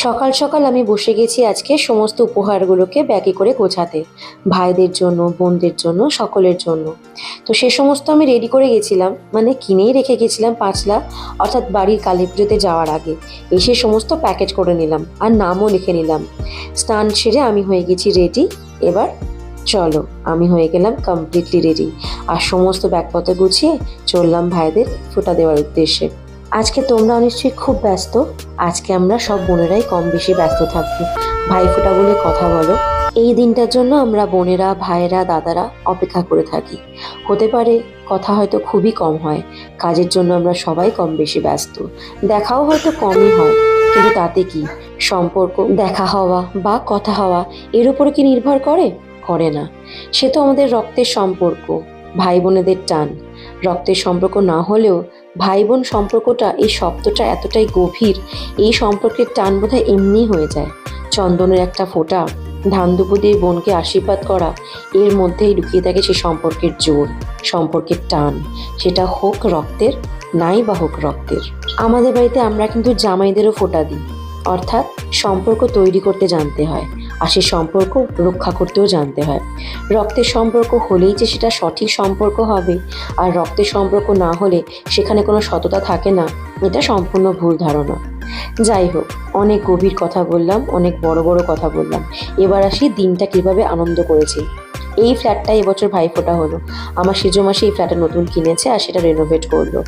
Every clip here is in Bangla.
সকাল সকাল আমি বসে গেছি আজকে সমস্ত উপহারগুলোকে ব্যাগে করে গোছাতে, ভাইদের জন্য, বোনদের জন্য, সকলের জন্য। তো সে সমস্ত আমি রেডি করে গেছিলাম, মানে কিনেই রেখে গেছিলাম পাঁচলা, অর্থাৎ বাড়ির কালী পুজোতে যাওয়ার আগে এসে সমস্ত প্যাকেট করে নিলাম আর নামও লিখে নিলাম। স্নান সেরে আমি হয়ে গেছি রেডি। এবার চলো, আমি হয়ে গেলাম কমপ্লিটলি রেডি আর সমস্ত ব্যাগপত্র গুছিয়ে চললাম ভাইদের ফোঁটা দেওয়ার উদ্দেশ্যে। আজকে তোমরা নিশ্চয়ই খুব ব্যস্ত। আজকে আমরা সব বোনেরাই কম বেশি ব্যস্ত থাকবো, ভাইফোঁটা বলে কথা বলো। এই দিনটার জন্য আমরা বোনেরা, ভাইয়েরা, দাদারা অপেক্ষা করে থাকি। হতে পারে কথা হয়তো খুবই কম হয়, কাজের জন্য আমরা সবাই কম বেশি ব্যস্ত, দেখাও হয়তো কমই হয়, কিন্তু তাতে কি, সম্পর্ক দেখা হওয়া বা কথা হওয়া এর উপরে কি নির্ভর করে? করে না। সে তো আমাদের রক্তের সম্পর্ক, ভাই বোনেদের টান। রক্তের সম্পর্ক না হলেও ভাই বোন সম্পর্কটা, এই শব্দটা এতটাই গভীর, এই সম্পর্কের টান বোধহয় এমনি হয়ে যায়। চন্দনের একটা ফোঁটা, ধান দুপুর দিয়ে বোনকে আশীর্বাদ করা, এর মধ্যেই লুকিয়ে থাকে সে সম্পর্কের জোর, সম্পর্কের টান। সেটা হোক রক্তের, নাই বা হোক রক্তের। আমাদের বাড়িতে আমরা কিন্তু জামাইদেরও ফোঁটা দিই, অর্থাৎ সম্পর্ক তৈরি করতে জানতে হয় আর সে সম্পর্ক রক্ষা করতেও জানতে হয়। রক্তের সম্পর্ক হলেই যে সেটা সঠিক সম্পর্ক হবে, আর রক্তের সম্পর্ক না হলে সেখানে কোনো সততা থাকে না, এটা সম্পূর্ণ ভুল ধারণা। যাই হোক, অনেক গভীর কথা বললাম, অনেক বড় বড় কথা বললাম। এবার আসি দিনটা কিভাবে আনন্দ করেছি। এই ফ্ল্যাটটা এবছর ভাইফোঁটা হলো, আমার সেজো মাসি এই ফ্ল্যাটটা নতুন কিনেছে আর সেটা রেনোভেট করলো।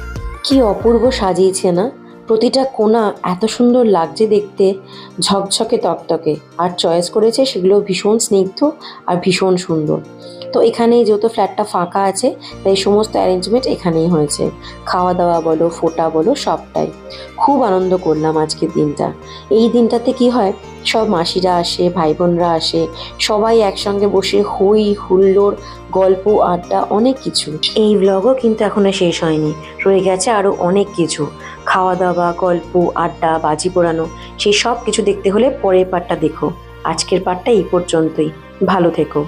কি অপূর্ব সাজিয়েছে না, প্রতিটা কোণা এত সুন্দর লাগছে দেখতে, ঝকঝকে তকতকে। আর চয়েস করেছে সেগুলো ভীষণ স্নিগ্ধ আর ভীষণ সুন্দর। তো এখানেই যেহেতু ফ্ল্যাটটা ফাঁকা আছে, তাই সমস্ত অ্যারেঞ্জমেন্ট এখানেই হয়েছে, খাওয়া দাওয়া বলো, ফোঁটা বলো, সবটাই। খুব আনন্দ করলাম আজকের দিনটা। এই দিনটাতে কি হয়, সব মাসিরা আসে, ভাই বোনরা আসে, সবাই একসঙ্গে বসে হই হুল্লোড়, গল্প, আড্ডা, অনেক কিছু। এই ব্লগও কিন্তু এখনো শেষ হয়নি, রয়ে গেছে আরও অনেক কিছু। খাওয়া দাওয়া, গল্প, আড্ডা, বাজি পোড়ানো, সেই সব কিছু দেখতে হলে পরের পার্টটা দেখো। আজকের পার্টটা এই পর্যন্তই। ভালো থেকো।